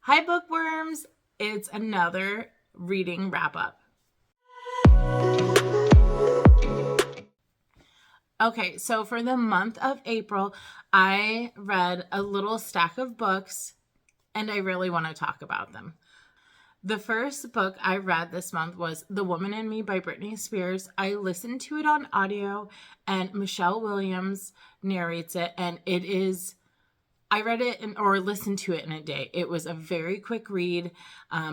Hi, bookworms! It's another reading wrap up. Okay, so for the month of April, I read a little stack of books and I really want to talk about them. The first book I read this month was The Woman in Me by Britney Spears. I listened to it on audio and Michelle Williams narrates it, and I read it or listened to it in a day. It was a very quick read.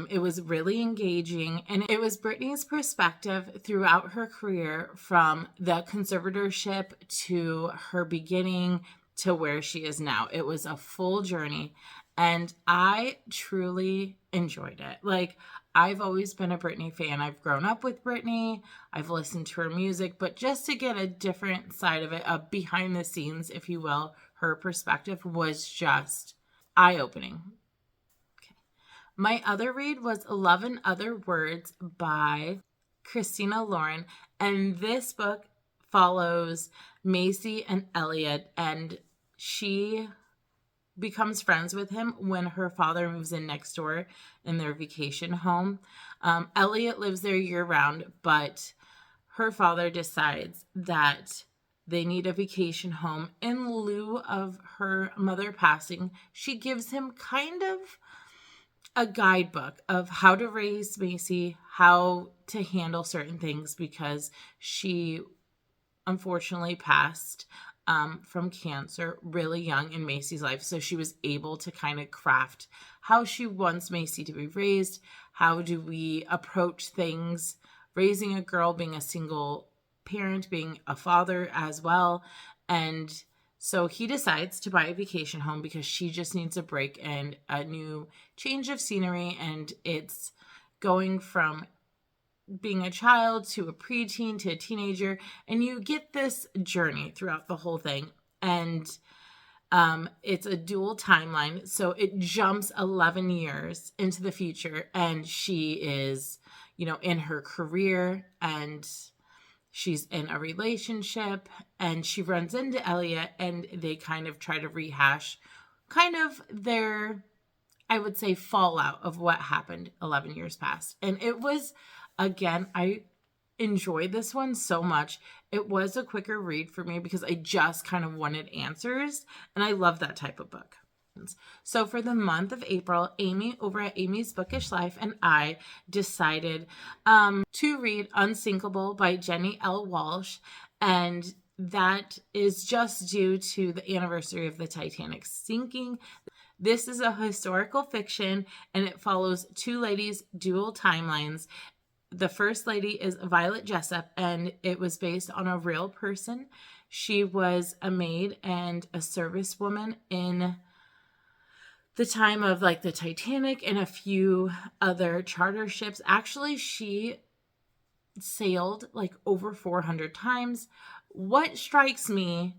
It was really engaging. And it was Britney's perspective throughout her career, from the conservatorship to her beginning to where she is now. It was a full journey. And I truly enjoyed it. Like, I've always been a Britney fan. I've grown up with Britney. I've listened to her music. But just to get a different side of it, a behind the scenes, if you will, her perspective was just eye-opening. Okay. My other read was 11 Other Words by Christina Lauren. And this book follows Macy and Elliot, and she becomes friends with him when her father moves in next door in their vacation home. Elliot lives there year-round, but her father decides that they need a vacation home. In lieu of her mother passing, she gives him kind of a guidebook of how to raise Macy, how to handle certain things, because she unfortunately passed from cancer really young in Macy's life. So she was able to kind of craft how she wants Macy to be raised. How do we approach things, raising a girl, being a single parent, being a father as well. And so he decides to buy a vacation home because she just needs a break and a new change of scenery. And it's going from being a child to a preteen to a teenager, and you get this journey throughout the whole thing. And it's a dual timeline, so it jumps 11 years into the future, and she is, in her career, and she's in a relationship, and she runs into Elliot, and they kind of try to rehash kind of their, I would say, fallout of what happened 11 years past. And it was, again, I enjoyed this one so much. It was a quicker read for me because I just kind of wanted answers, and I love that type of book. So for the month of April, Amy over at Amy's Bookish Life and I decided to read Unsinkable by Jenni L. Walsh, and that is just due to the anniversary of the Titanic sinking. This is a historical fiction, and it follows two ladies' dual timelines. The first lady is Violet Jessup, and it was based on a real person. She was a maid and a servicewoman in the time of like the Titanic and a few other charter ships. Actually, she sailed like over 400 times. What strikes me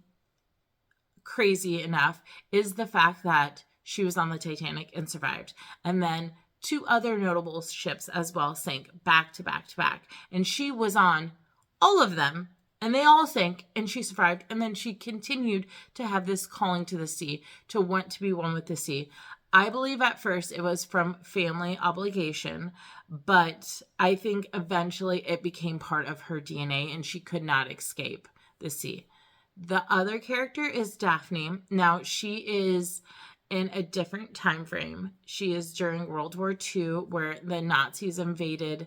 crazy enough is the fact that she was on the Titanic and survived. And then two other notable ships as well sank back to back to back. And she was on all of them, and they all sank, and she survived. And then she continued to have this calling to the sea, to want to be one with the sea. I believe at first it was from family obligation, but I think eventually it became part of her DNA, and she could not escape the sea. The other character is Daphne. Now, she is in a different time frame. She is during World War II, where the Nazis invaded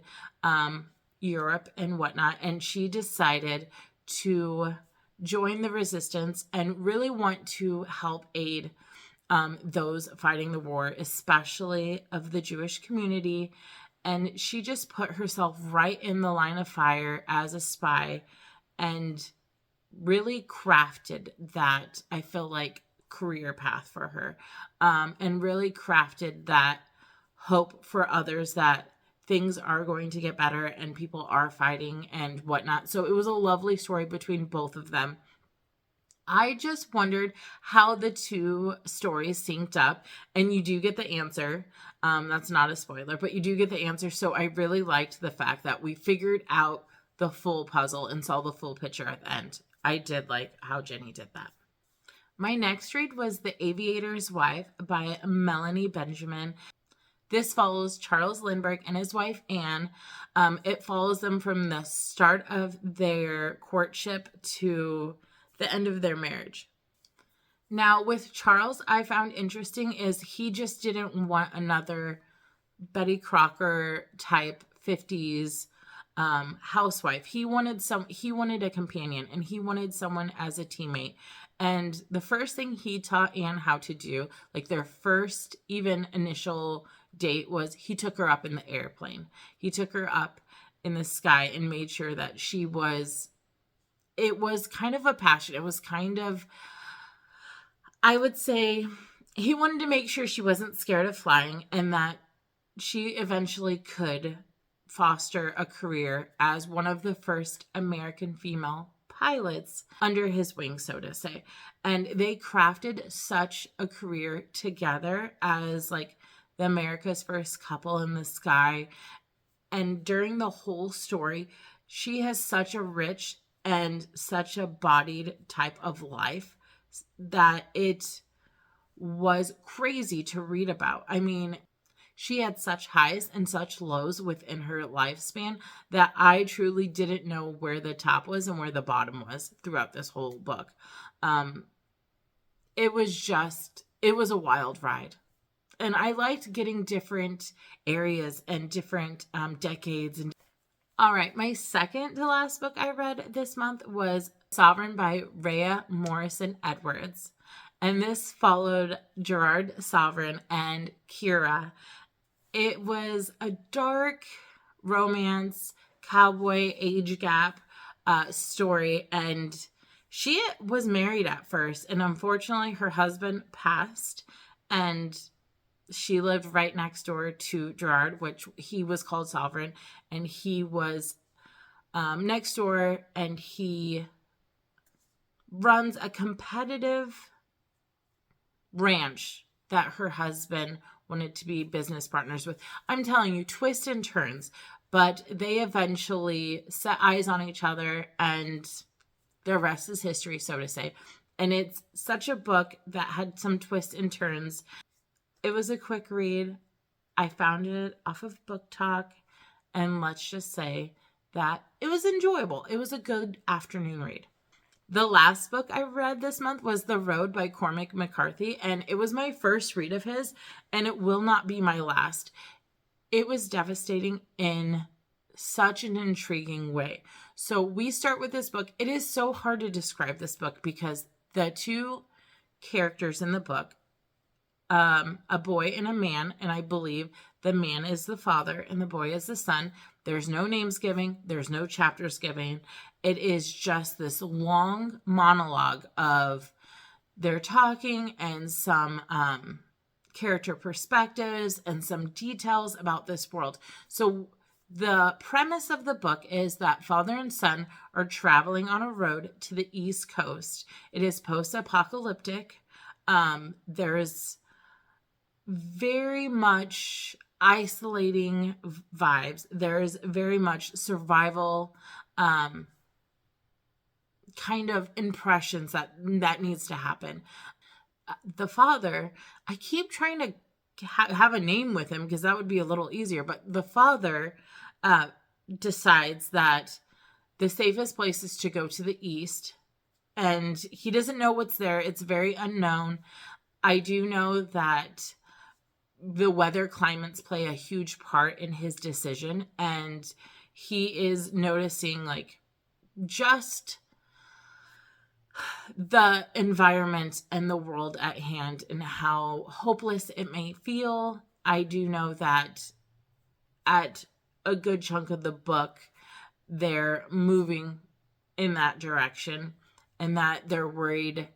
Europe and whatnot, and she decided to join the resistance and really want to help aid those fighting the war, especially of the Jewish community. And she just put herself right in the line of fire as a spy and really crafted that, I feel like, career path for her, and really crafted that hope for others that things are going to get better and people are fighting and whatnot. So it was a lovely story between both of them. I just wondered how the two stories synced up, and you do get the answer. That's not a spoiler, but you do get the answer. So I really liked the fact that we figured out the full puzzle and saw the full picture at the end. I did like how Jenni did that. My next read was The Aviator's Wife by Melanie Benjamin. This follows Charles Lindbergh and his wife, Anne. It follows them from the start of their courtship to the end of their marriage. Now, with Charles, I found interesting is he just didn't want another Betty Crocker type 50s housewife. He wanted a companion, and he wanted someone as a teammate. And the first thing he taught Anne how to do, like their first even initial date, was he took her up in the airplane. He took her up in the sky and made sure that it was kind of a passion. It was kind of, I would say, he wanted to make sure she wasn't scared of flying and that she eventually could foster a career as one of the first American female pilots under his wing, so to say. And they crafted such a career together as like the America's first couple in the sky. And during the whole story, she has such a rich and such a bodied type of life that it was crazy to read about. I mean, she had such highs and such lows within her lifespan that I truly didn't know where the top was and where the bottom was throughout this whole book. It was a wild ride. And I liked getting different areas and different decades. All right, my second to last book I read this month was Sovereign by Raya Morrison Edwards. And this followed Gerard Sovereign and Kira. It was a dark romance, cowboy age gap story. And she was married at first. And unfortunately, her husband passed. And she lived right next door to Gerard, which he was called Sovereign. And he was next door. And he runs a competitive ranch that her husband wanted to be business partners with. I'm telling you, twists and turns, but they eventually set eyes on each other and the rest is history, so to say. And it's such a book that had some twists and turns. It was a quick read. I found it off of Book Talk, and let's just say that it was enjoyable. It was a good afternoon read. The last book I read this month was The Road by Cormac McCarthy, and it was my first read of his, and it will not be my last. It was devastating in such an intriguing way. So we start with this book. It is so hard to describe this book because the two characters in the book, a boy and a man, and I believe the man is the father and the boy is the son. There's no names giving. There's no chapters giving. It is just this long monologue of their talking and some character perspectives and some details about this world. So the premise of the book is that father and son are traveling on a road to the East Coast. It is post-apocalyptic. There's very much isolating vibes. There's very much survival kind of impressions that needs to happen. The father, I keep trying to have a name with him because that would be a little easier, but the father decides that the safest place is to go to the east, and he doesn't know what's there. It's very unknown. I do know that the weather climates play a huge part in his decision, and he is noticing like just the environment and the world at hand and how hopeless it may feel. I do know that at a good chunk of the book, they're moving in that direction and that they're worried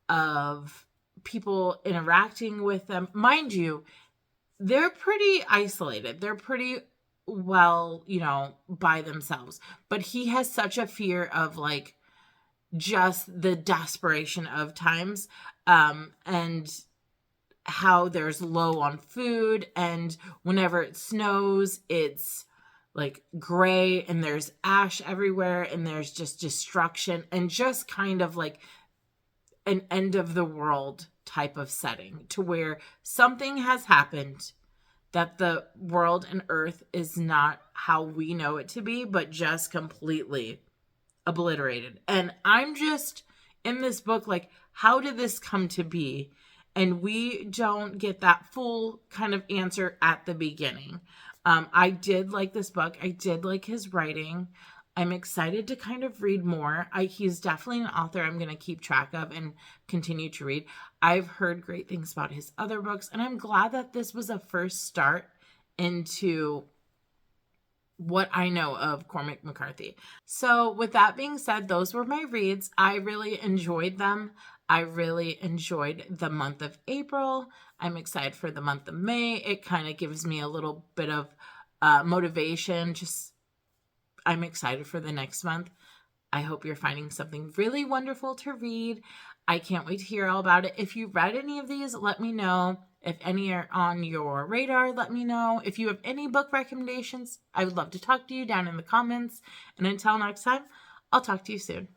of people interacting with them. Mind you, they're pretty isolated. They're pretty well, by themselves. But he has such a fear of like just the desperation of times and how there's low on food, and whenever it snows it's like gray and there's ash everywhere and there's just destruction and just kind of like an end of the world type of setting to where something has happened that the world and earth is not how we know it to be, but just completely obliterated. And I'm just in this book like, how did this come to be? And we don't get that full kind of answer at the beginning. I did like this book. I did like his writing. I'm excited to kind of read more. He's definitely an author I'm going to keep track of and continue to read. I've heard great things about his other books, and I'm glad that this was a first start into what I know of Cormac McCarthy. So with that being said, those were my reads. I really enjoyed them. I really enjoyed the month of April. I'm excited for the month of May. It kind of gives me a little bit of motivation. I'm excited for the next month. I hope you're finding something really wonderful to read. I can't wait to hear all about it. If you read any of these, let me know. If any are on your radar, let me know. If you have any book recommendations, I would love to talk to you down in the comments. And until next time, I'll talk to you soon.